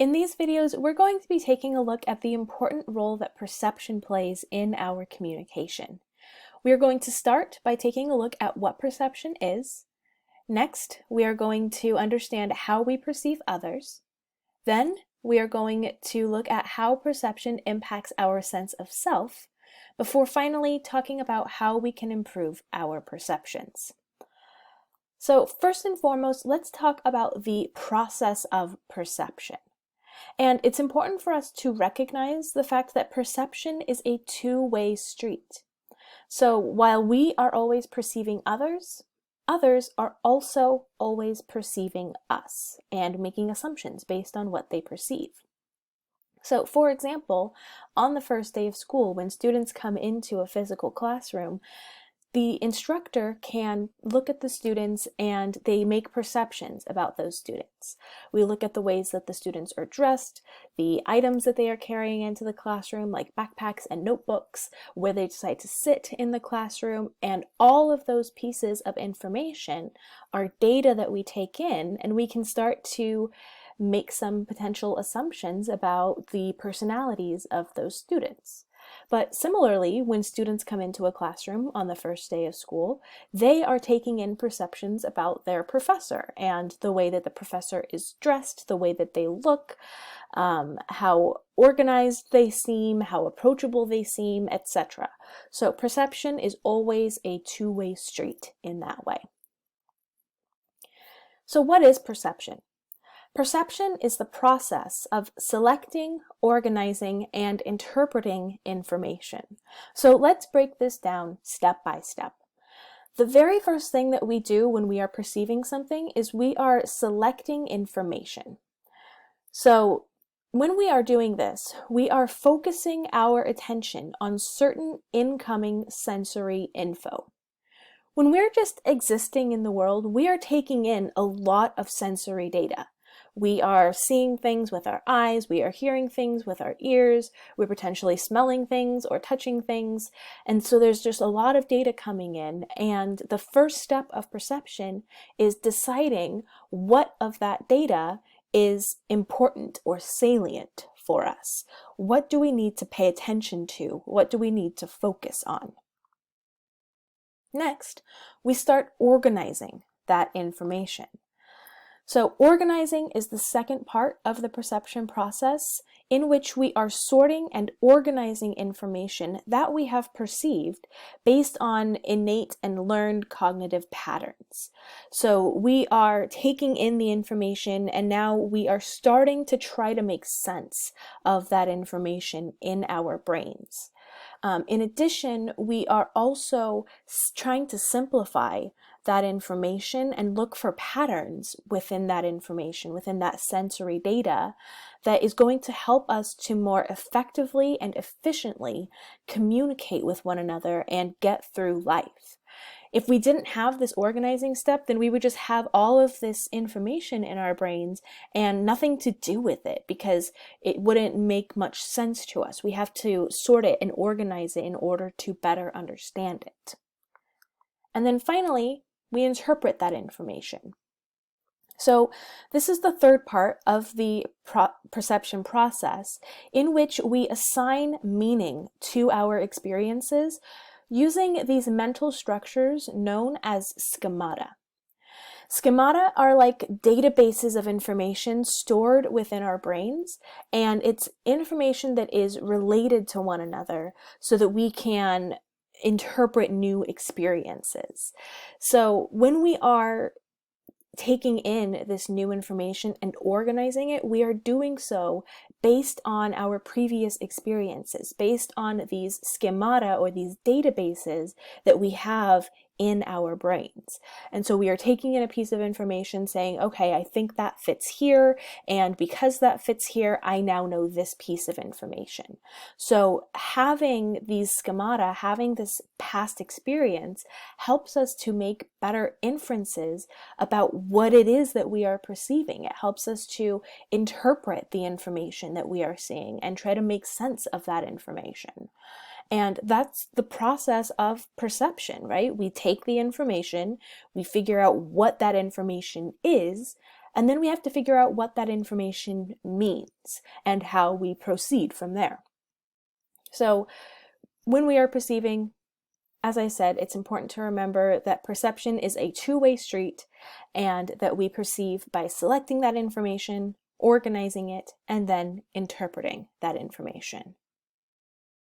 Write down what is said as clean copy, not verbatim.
In these videos, we're going to be taking a look at the important role that perception plays in our communication. We are going to start by taking a look at what perception is. Next, we are going to understand how we perceive others. Then, we are going to look at how perception impacts our sense of self, before finally talking about how we can improve our perceptions. So first and foremost, let's talk about the process of perception. And it's important for us to recognize the fact that perception is a two-way street. So while we are always perceiving others, others are also always perceiving us and making assumptions based on what they perceive. So for example, on the first day of school, when students come into a physical classroom, the instructor can look at the students and they make perceptions about those students. We look at the ways that the students are dressed, the items that they are carrying into the classroom, like backpacks and notebooks, where they decide to sit in the classroom, and all of those pieces of information are data that we take in, and we can start to make some potential assumptions about the personalities of those students. But similarly, when students come into a classroom on the first day of school, they are taking in perceptions about their professor and the way that the professor is dressed, the way that they look, how organized they seem, how approachable they seem, etc. So perception is always a two-way street in that way. So what is perception? Perception is the process of selecting, organizing, and interpreting information. So let's break this down step by step. The very first thing that we do when we are perceiving something is we are selecting information. So when we are doing this, we are focusing our attention on certain incoming sensory info. When we're just existing in the world, we are taking in a lot of sensory data. We are seeing things with our eyes, we are hearing things with our ears, we're potentially smelling things or touching things, and so there's just a lot of data coming in, and the first step of perception is deciding what of that data is important or salient for us. What do we need to pay attention to? What do we need to focus on? Next, we start organizing that information. So organizing is the second part of the perception process, in which we are sorting and organizing information that we have perceived based on innate and learned cognitive patterns. So we are taking in the information, and now we are starting to try to make sense of that information in our brains. In addition, we are also trying to simplify that information and look for patterns within that information, within that sensory data, that is going to help us to more effectively and efficiently communicate with one another and get through life. If we didn't have this organizing step, then we would just have all of this information in our brains and nothing to do with it, because it wouldn't make much sense to us. We have to sort it and organize it in order to better understand it. And then finally, we interpret that information. So this is the third part of the perception process, in which we assign meaning to our experiences using these mental structures known as schemata. Schemata are like databases of information stored within our brains, and it's information that is related to one another so that we can interpret new experiences. So when we are taking in this new information and organizing it, we are doing so based on our previous experiences, based on these schemata or these databases that we have in our brains. And so we are taking in a piece of information saying, okay, I think that fits here, and because that fits here, I now know this piece of information. So having these schemata, having this past experience, helps us to make better inferences about what it is that we are perceiving. It helps us to interpret the information that we are seeing and try to make sense of that information. And that's the process of perception, right? We take the information, we figure out what that information is, And then we have to figure out what that information means and how we proceed from there. So when we are perceiving, as I said, it's important to remember that perception is a two-way street and that we perceive by selecting that information, organizing it, and then interpreting that information.